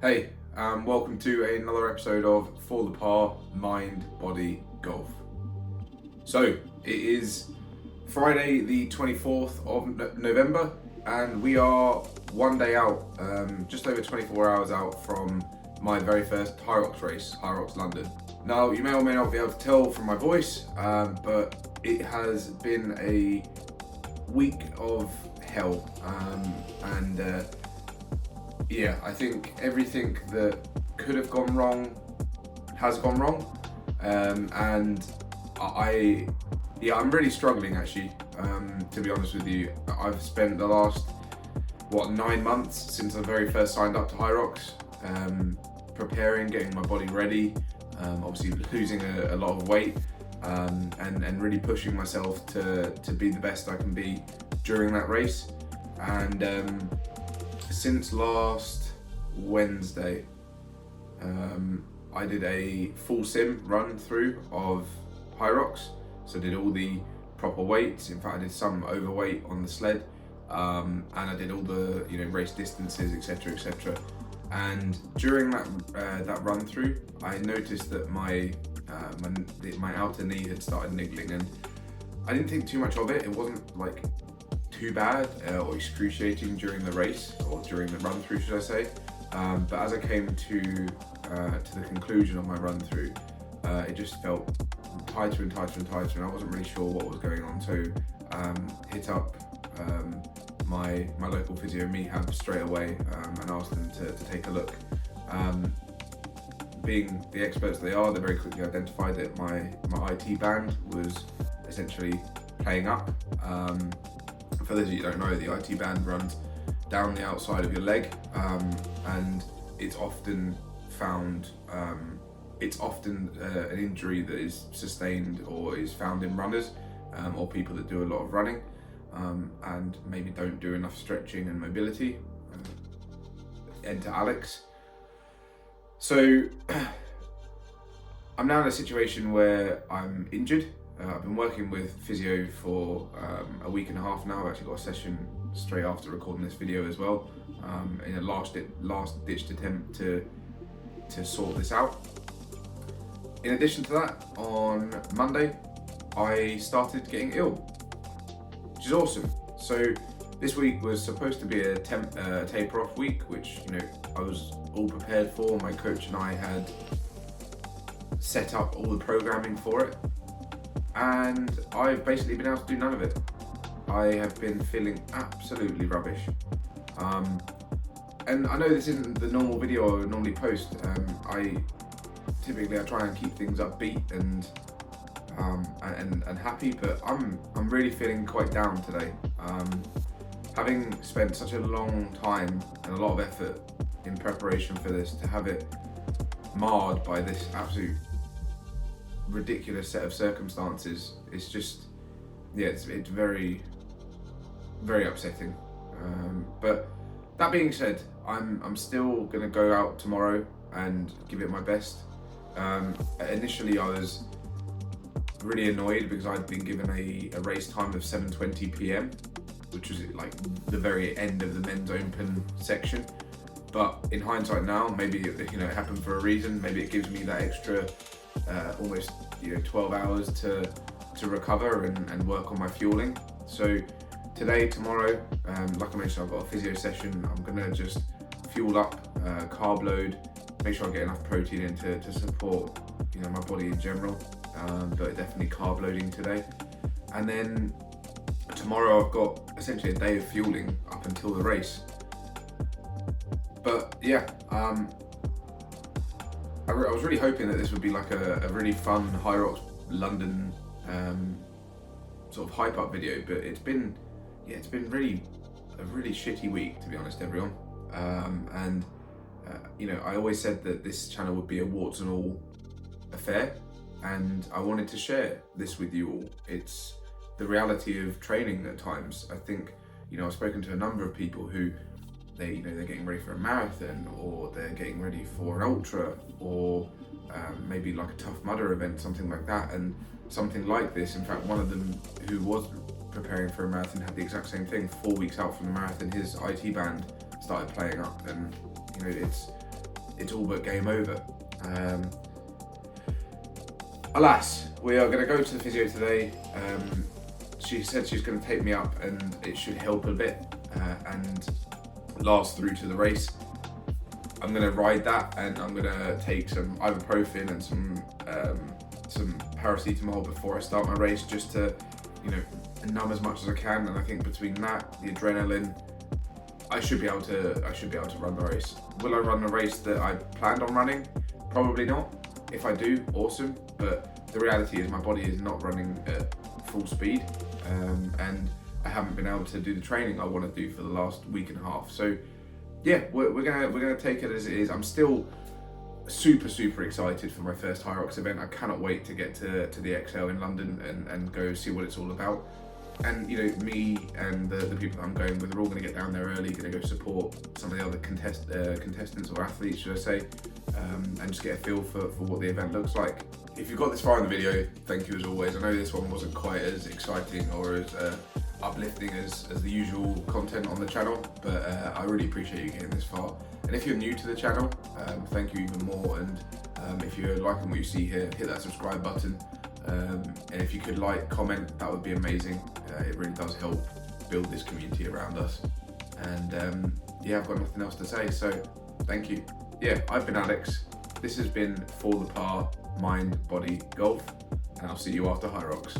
Hey, welcome to another episode of For the Par Mind Body Golf. So, it is Friday the 24th of November and we are one day out, just over 24 hours out from my very first Hyrox race, Hyrox London. Now, you may or may not be able to tell from my voice, but it has been a week of hell, yeah, I think everything that could have gone wrong has gone wrong, and I'm really struggling actually, to be honest with you. I've spent the last 9 months since I very first signed up to Hyrox, preparing, getting my body ready, obviously losing a lot of weight, and really pushing myself to be the best I can be during that race. And since last Wednesday, I did a full sim run through of Hyrox. So I did all the proper weights. In fact, I did some overweight on the sled, and I did all the race distances, etc. And during that run through, I noticed that my outer knee had started niggling, and I didn't think too much of it. It wasn't like too bad or excruciating during the race, or during the run through, should I say. But as I came to the conclusion of my run through, it just felt tighter and tighter and tighter, and I wasn't really sure what was going on. So hit up my local physio Mehab straight away, and asked them to take a look. Being the experts they are, they very quickly identified that my IT band was essentially playing up. For those of you who don't know, the IT band runs down the outside of your leg, and it's often found, an injury that is sustained or is found in runners, or people that do a lot of running, and maybe don't do enough stretching and mobility. Enter Alex. So I'm now in a situation where I'm injured. I've been working with physio for a week and a half now. I've actually got a session straight after recording this video as well, in a last ditched attempt to sort this out. In addition to that, on Monday I started getting ill, which is awesome. So this week was supposed to be a taper off week, which I was all prepared for. My coach and I had set up all the programming for it, and I've basically been able to do none of it. I have been feeling absolutely rubbish. And I know this isn't the normal video I would normally post. I typically try and keep things upbeat and happy, but I'm really feeling quite down today. Having spent such a long time and a lot of effort in preparation for this, to have it marred by this absolute ridiculous set of circumstances, it's just, it's very, very upsetting. But that being said, I'm still gonna go out tomorrow and give it my best. Initially I was really annoyed because I'd been given a race time of 7:20 p.m, which was like the very end of the men's open section. But in hindsight now, maybe it happened for a reason. Maybe it gives me that extra almost 12 hours to recover and work on my fueling. So today, tomorrow, like I mentioned, I've got a physio session. I'm gonna just fuel up, carb load, make sure I get enough protein in to support my body in general, but definitely carb loading today. And then tomorrow I've got essentially a day of fueling up until the race. But yeah, I was really hoping that this would be like a really fun Hyrox London sort of hype up video, but it's been really a really shitty week, to be honest, everyone. I always said that this channel would be a warts and all affair, and I wanted to share this with you all. It's the reality of training at times. I think I've spoken to a number of people who they're getting ready for a marathon, or they're getting ready for an ultra, or maybe like a Tough Mudder event, something like that. And something like this, in fact, one of them who was preparing for a marathon had the exact same thing. 4 weeks out from the marathon, his IT band started playing up, and it's all but game over. Alas, we are going to go to the physio today. She said she's going to take me up and it should help a bit and last through to the race. I'm going to ride that, and I'm going to take some ibuprofen and some paracetamol before I start my race, just to, numb as much as I can. And I think between that, the adrenaline, I should be able to run the race. Will I run the race that I planned on running? Probably not. If I do, awesome. But the reality is my body is not running at full speed, and I haven't been able to do the training I want to do for the last week and a half. So yeah, we're gonna take it as it is. I'm still super excited for my first Hyrox event. I cannot wait to get to the XL in London and go see what it's all about. And me and the people that I'm going with are all going to get down there early, going to go support some of the other contestants or athletes, should I say, and just get a feel for what the event looks like. If you got this far in the video, thank you as always. I know this one wasn't quite as exciting or as uplifting as the usual content on the channel, but I really appreciate you getting this far. And if you're new to the channel, thank you even more. And if you're liking what you see here, hit that subscribe button. And if you could like, comment, that would be amazing. It really does help build this community around us. And yeah, I've got nothing else to say, so thank you. Yeah, I've been Alex. This has been For the Par Mind Body Golf, and I'll see you after Hyrox.